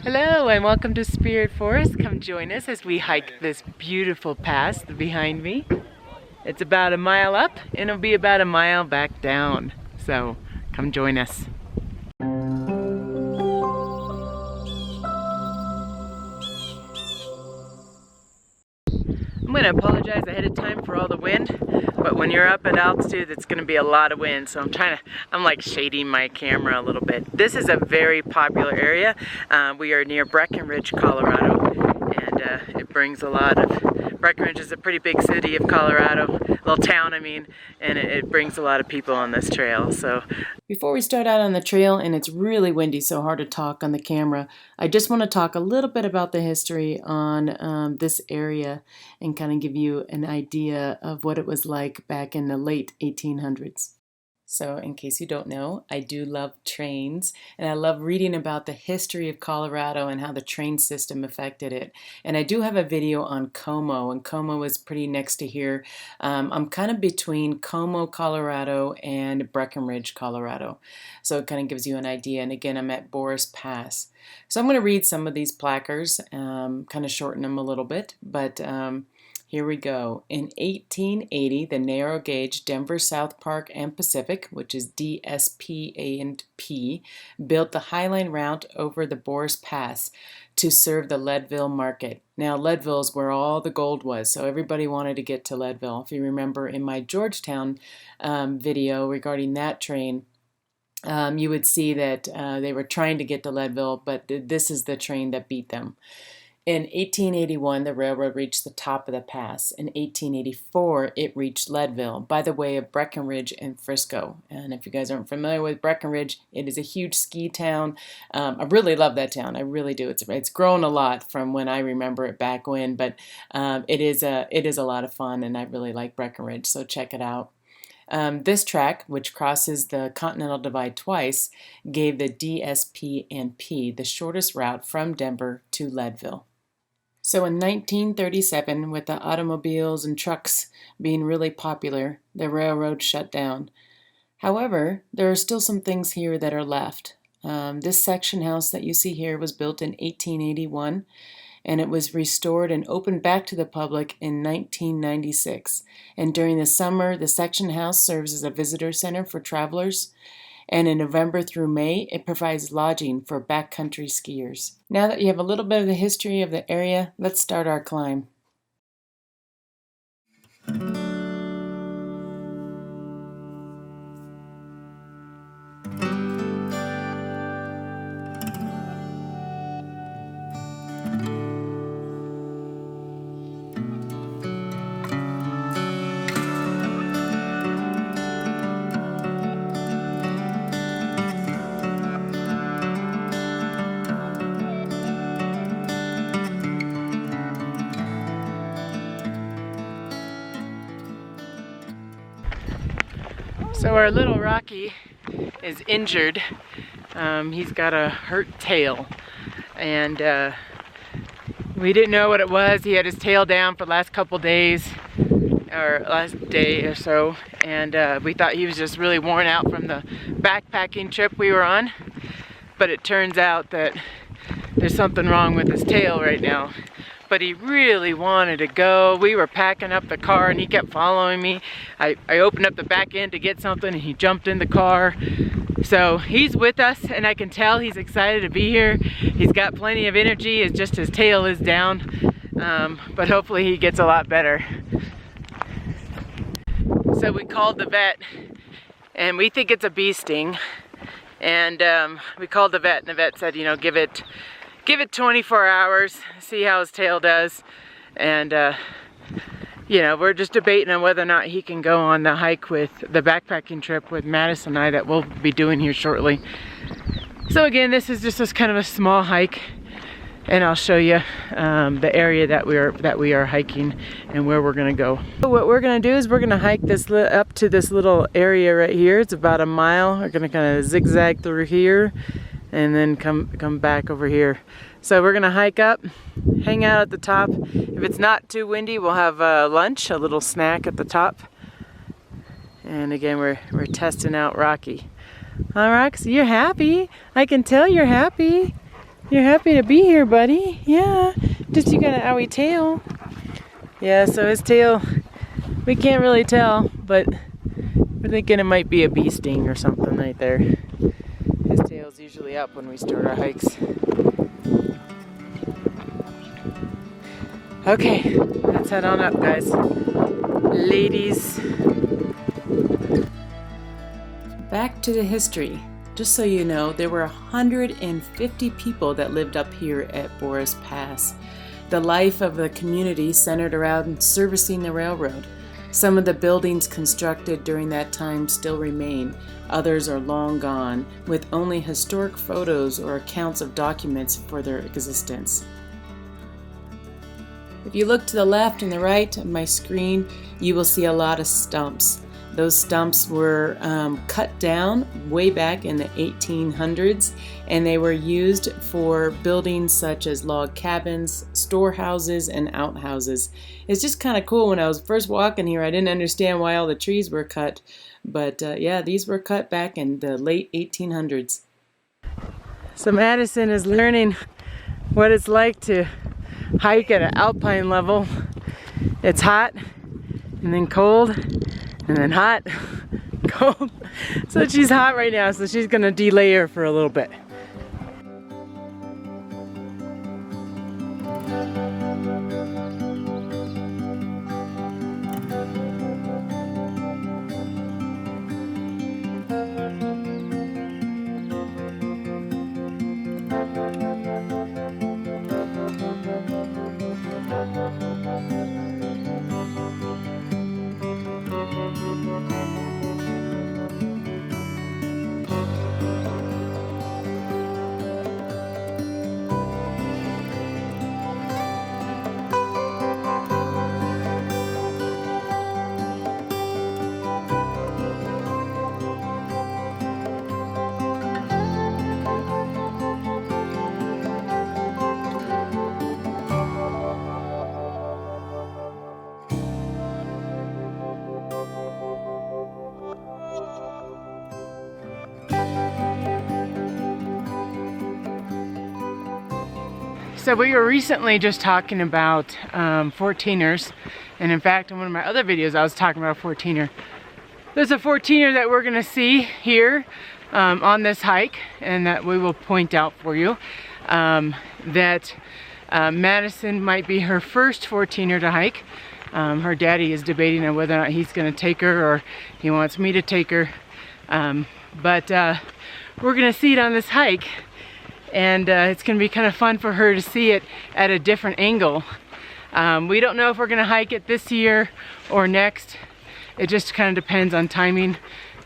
Hello and welcome to Spirit Forest. Come join us as we hike this beautiful pass behind me. It's about a mile up and it'll be about a mile back down. So come join us. I'm going to apologize ahead of time for all the wind, but when you're up at altitude, it's going to be a lot of wind, so I'm like shading my camera a little bit. This is a very popular area. We are near Breckenridge, Colorado, and it brings a lot of, Breckenridge is a pretty big city of Colorado, little town I mean, and it brings a lot of people on this trail. So before we start out on the trail, and it's really windy, so hard to talk on the camera, I just want to talk a little bit about the history on this area and kind of give you an idea of what it was like back in the late 1800s. So in case you don't know, I do love trains, and I love reading about the history of Colorado and how the train system affected it. And I do have a video on Como, and Como is pretty next to here. I'm kind of between Como, Colorado and Breckenridge, Colorado. So it kind of gives you an idea. And again, I'm at Boreas Pass. So I'm going to read some of these placards, kind of shorten them a little bit, but here we go. In 1880, the narrow gauge Denver South Park and Pacific, which is DSP&P, built the Highline route over the Boreas Pass to serve the Leadville market. Now, Leadville is where all the gold was, so everybody wanted to get to Leadville. If you remember in my Georgetown video regarding that train, you would see that they were trying to get to Leadville, but this is the train that beat them. In 1881, the railroad reached the top of the pass. In 1884, it reached Leadville by the way of Breckenridge and Frisco. And if you guys aren't familiar with Breckenridge, it is a huge ski town. I really love that town. I really do. It's grown a lot from when I remember it back when, but it is a lot of fun, and I really like Breckenridge, so check it out. This track, which crosses the Continental Divide twice, gave the DSP&P the shortest route from Denver to Leadville. So in 1937, with the automobiles and trucks being really popular, the railroad shut down. However, there are still some things here that are left. This section house that you see here was built in 1881, and it was restored and opened back to the public in 1996. And during the summer, the section house serves as a visitor center for travelers. And in November through May, it provides lodging for backcountry skiers. Now that you have a little bit of the history of the area, let's start our climb. So our little Rocky is injured. He's got a hurt tail, and we didn't know what it was. He had his tail down for the last couple days, or last day or so, and we thought he was just really worn out from the backpacking trip we were on. But it turns out that there's something wrong with his tail right now. But he really wanted to go. We were packing up the car and he kept following me. I opened up the back end to get something and he jumped in the car. So he's with us, and I can tell he's excited to be here. He's got plenty of energy. It's just his tail is down, but hopefully he gets a lot better. So we called the vet, and we think it's a bee sting. And we called the vet, and the vet said, you know, give it 24 hours, see how his tail does. And, you know, we're just debating on whether or not he can go on the hike with the backpacking trip with Madison and I that we'll be doing here shortly. So again, this is just kind of a small hike, and I'll show you the area that we are hiking and where we're gonna go. So what we're gonna do is we're gonna hike this up to this little area right here. It's about a mile. We're gonna kind of zigzag through here and then come back over here. So we're gonna hike up, hang out at the top. If it's not too windy, we'll have lunch, a little snack at the top. And again, we're testing out Rocky. Huh, Roxy, you're happy. I can tell you're happy. You're happy to be here, buddy. Yeah. Just you got an owie tail. Yeah, so his tail, we can't really tell, but we're thinking it might be a bee sting or something right there. His tail's usually up when we start our hikes. Okay, let's head on up, guys. Ladies. Back to the history. Just so you know, there were 150 people that lived up here at Boreas Pass. The life of the community centered around servicing the railroad. Some of the buildings constructed during that time still remain. Others are long gone, with only historic photos or accounts of documents for their existence. If you look to the left and the right of my screen, you will see a lot of stumps. Those stumps were cut down way back in the 1800s, and they were used for buildings such as log cabins, storehouses, and outhouses. It's just kind of cool. When I was first walking here, I didn't understand why all the trees were cut, but yeah, these were cut back in the late 1800s. So Madison is learning what it's like to hike at an alpine level. It's hot, and then cold, and then hot, cold. So she's hot right now, so she's gonna delayer for a little bit. So we were recently just talking about 14ers, and in fact in one of my other videos I was talking about a 14er. There's a 14er that we're gonna see here on this hike, and that we will point out for you, that Madison might be her first 14er to hike. Her daddy is debating on whether or not he's gonna take her or he wants me to take her, but we're gonna see it on this hike. And it's going to be kind of fun for her to see it at a different angle. We don't know if we're going to hike it this year or next. It just kind of depends on timing.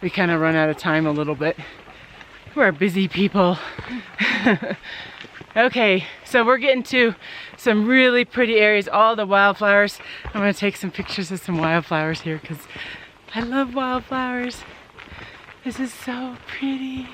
We kind of run out of time a little bit. We're busy people. Okay, so we're getting to some really pretty areas, all the wildflowers. I'm going to take some pictures of some wildflowers here because I love wildflowers. This is so pretty.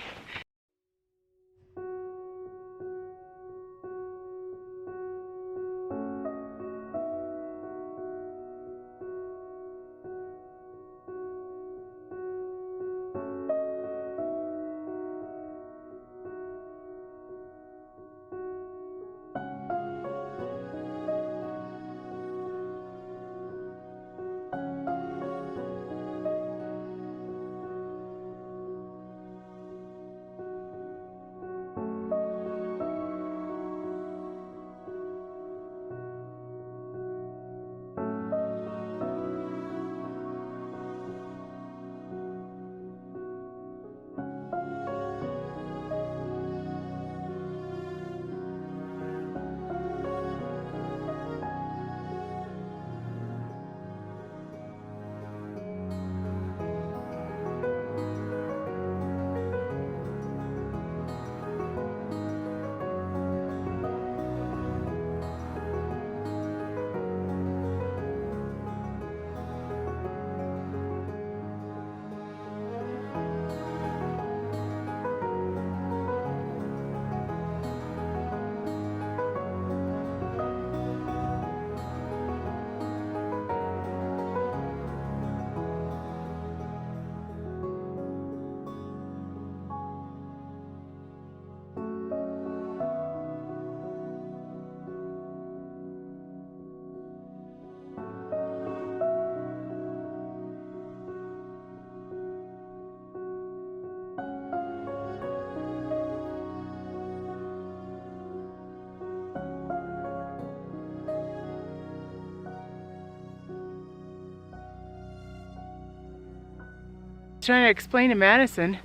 trying to explain to Madison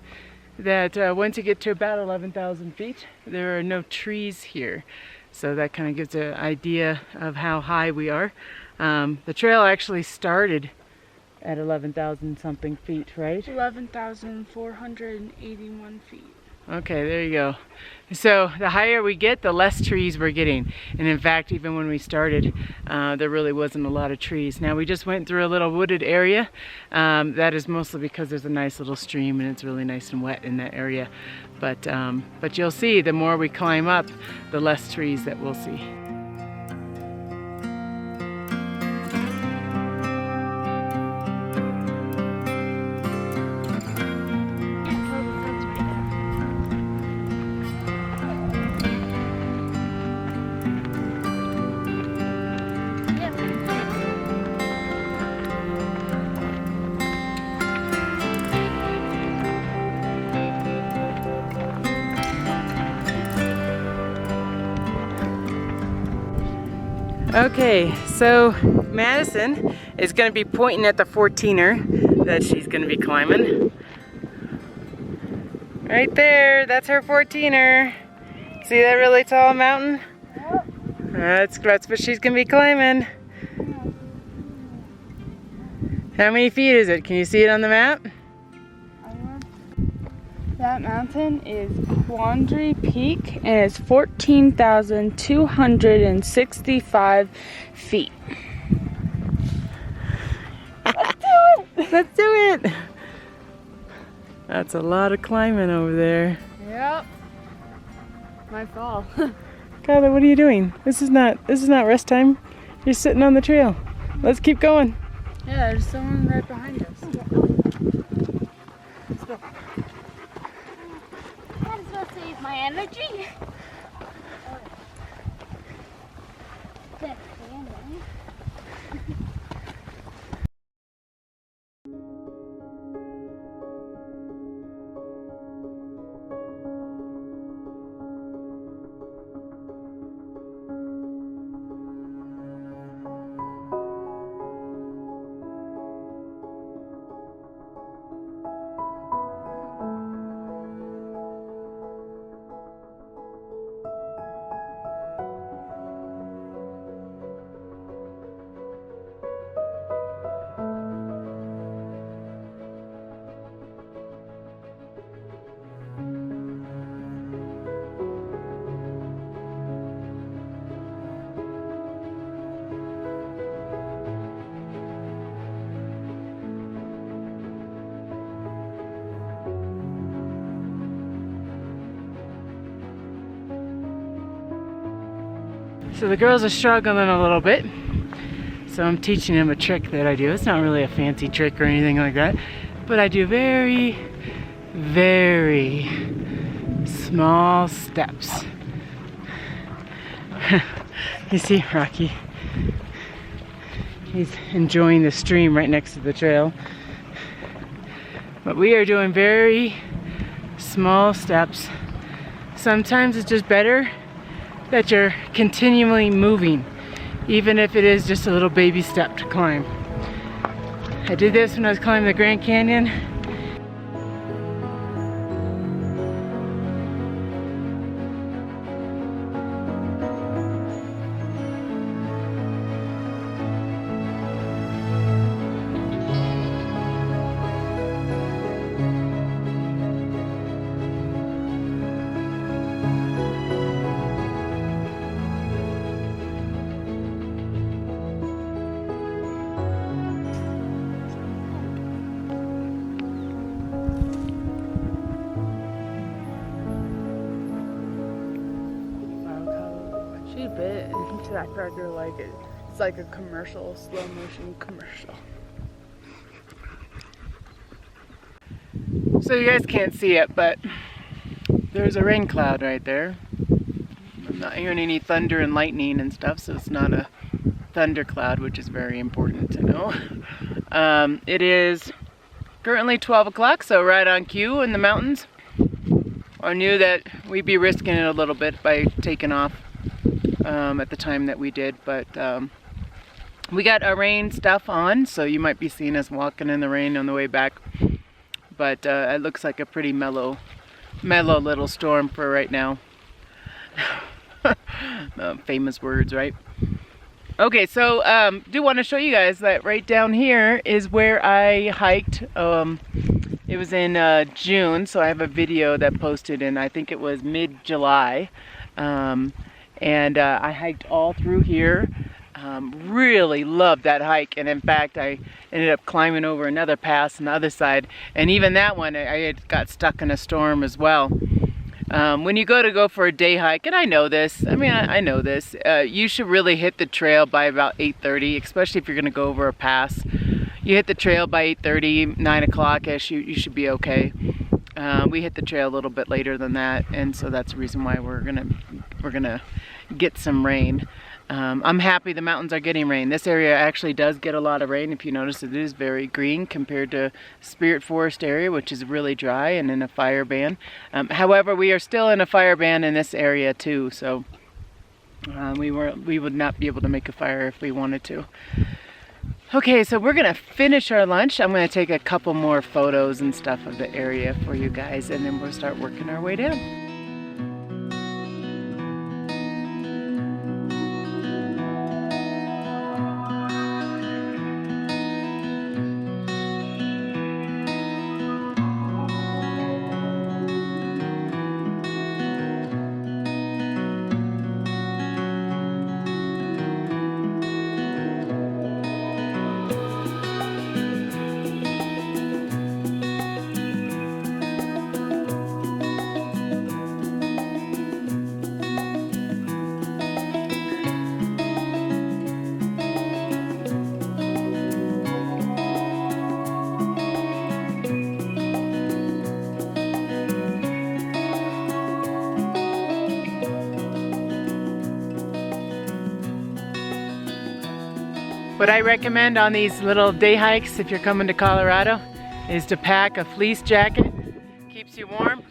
that once you get to about 11,000 feet, there are no trees here. So that kind of gives an idea of how high we are. The trail actually started at 11,000 something feet, right? 11,481 feet. Okay, there you go. So the higher we get, the less trees we're getting. And in fact, even when we started, there really wasn't a lot of trees. Now we just went through a little wooded area. That is mostly because there's a nice little stream and it's really nice and wet in that area. But you'll see, the more we climb up, the less trees that we'll see. Okay, so Madison is going to be pointing at the 14er that she's going to be climbing. Right there, that's her 14er. See that really tall mountain? That's what she's going to be climbing. How many feet is it? Can you see it on the map? That mountain is Quandary Peak and it's 14,265 feet. Let's do it! Let's do it! That's a lot of climbing over there. Yep. My fall. Kyla, what are you doing? This is not rest time. You're sitting on the trail. Let's keep going. Yeah, there's someone right behind us. Let's go. Might as well save my energy. So the girls are struggling a little bit. So I'm teaching them a trick that I do. It's not really a fancy trick or anything like that, but I do very, very small steps. You see Rocky? He's enjoying the stream right next to the trail. But we are doing very small steps. Sometimes it's just better that you're continually moving, even if it is just a little baby step to climb. I did this when I was climbing the Grand Canyon. She bit into that cracker like it's like a commercial, slow motion commercial. So you guys can't see it, but there's a rain cloud right there. I'm not hearing any thunder and lightning and stuff, so it's not a thunder cloud, which is very important to know. It is currently 12 o'clock, so right on cue in the mountains. I knew that we'd be risking it a little bit by taking off at the time that we did, but we got our rain stuff on, so you might be seeing us walking in the rain on the way back. but it looks like a pretty mellow little storm for right now. Famous words, right? Okay, so do want to show you guys that right down here is where I hiked. It was in June, so I have a video that posted in, I think it was mid-July. And I hiked all through here. Really loved that hike, and in fact I ended up climbing over another pass on the other side, and even that one I had got stuck in a storm as well. When you go for a day hike, and I know this, I know this, you should really hit the trail by about 8:30, especially if you're going to go over a pass. You hit the trail by 8:30, 9 o'clock-ish, you should be okay. We hit the trail a little bit later than that, and so that's the reason why we're gonna get some rain. I'm happy the mountains are getting rain. This area actually does get a lot of rain. If you notice, it is very green compared to Spirit Forest area, which is really dry and in a fire ban. However, we are still in a fire ban in this area too, so we would not be able to make a fire if we wanted to. Okay, so we're gonna finish our lunch. I'm gonna take a couple more photos and stuff of the area for you guys, and then we'll start working our way down. What I recommend on these little day hikes, if you're coming to Colorado, is to pack a fleece jacket. Keeps you warm.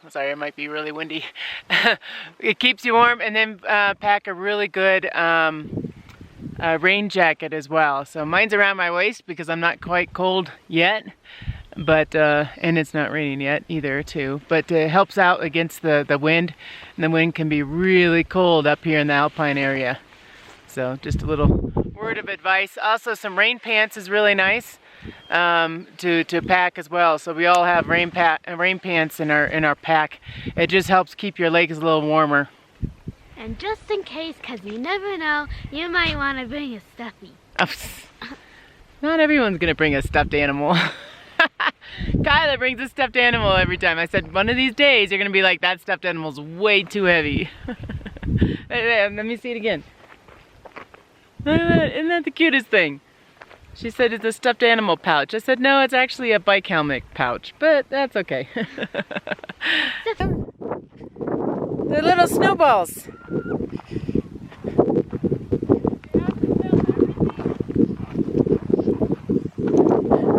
Oh, sorry, it might be really windy. It keeps you warm, and then pack a really good rain jacket as well. So mine's around my waist because I'm not quite cold yet, but and it's not raining yet either too. But it helps out against the wind, and the wind can be really cold up here in the Alpine area. So just a little word of advice. Also, some rain pants is really nice to pack as well. So we all have rain pants in our pack. It just helps keep your legs a little warmer. And just in case, because you never know, you might want to bring a stuffy. Not everyone's gonna bring a stuffed animal. Kyla brings a stuffed animal every time. I said, one of these days you're gonna be like, that stuffed animal's way too heavy. Let me see it again. Look at that, isn't that the cutest thing? She said it's a stuffed animal pouch. I said, no, it's actually a bike helmet pouch, but that's okay. They're little snowballs.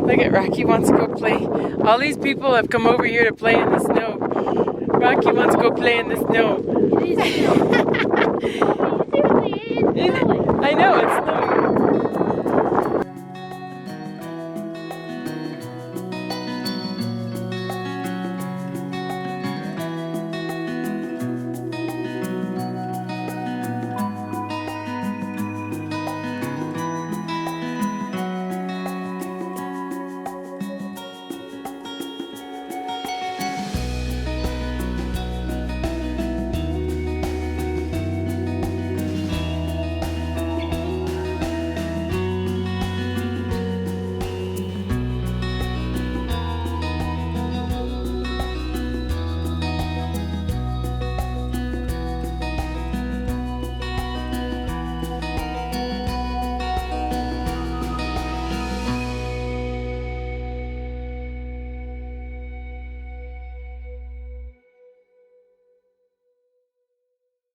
Look at Rocky wants to go play. All these people have come over here to play in the snow. Rocky wants to go play in the snow. I know, it's snowing.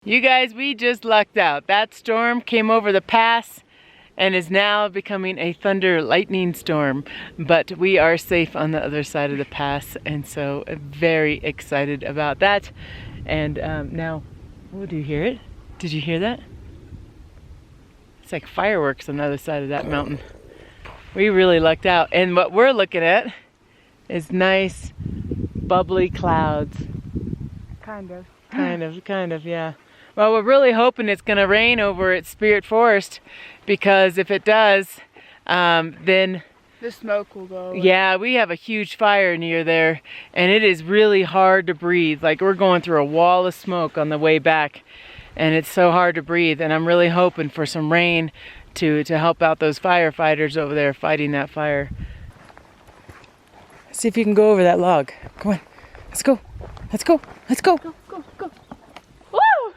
You guys, we just lucked out. That storm came over the pass and is now becoming a thunder lightning storm, but we are safe on the other side of the pass, and so very excited about that. And now, oh, do you hear it? Did you hear that? It's like fireworks on the other side of that mountain. We really lucked out. And what we're looking at is nice, bubbly clouds. Kind of. Kind of, yeah. Well, we're really hoping it's going to rain over at Spirit Forest, because if it does, then The smoke will go away. yeah, we have a huge fire near there, and it is really hard to breathe. Like, we're going through a wall of smoke on the way back, and it's so hard to breathe. And I'm really hoping for some rain to help out those firefighters over there fighting that fire. See if you can go over that log. Come on, let's go. Let's go. Let's go. Go, go, go. Woo!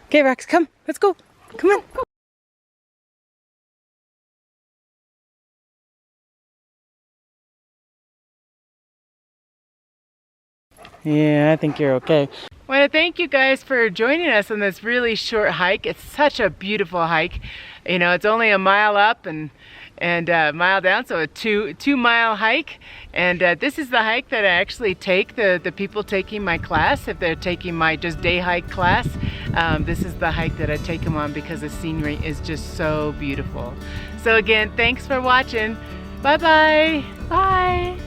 Okay, Rex, come. Let's go. Come on. Yeah, I think you're okay. I want to thank you guys for joining us on this really short hike. It's such a beautiful hike. You know, it's only a mile up and a mile down, so a two-mile hike. And this is the hike that I actually take the people taking my class. If they're taking my just day hike class, this is the hike that I take them on, because the scenery is just so beautiful. So again, thanks for watching. Bye-bye. Bye.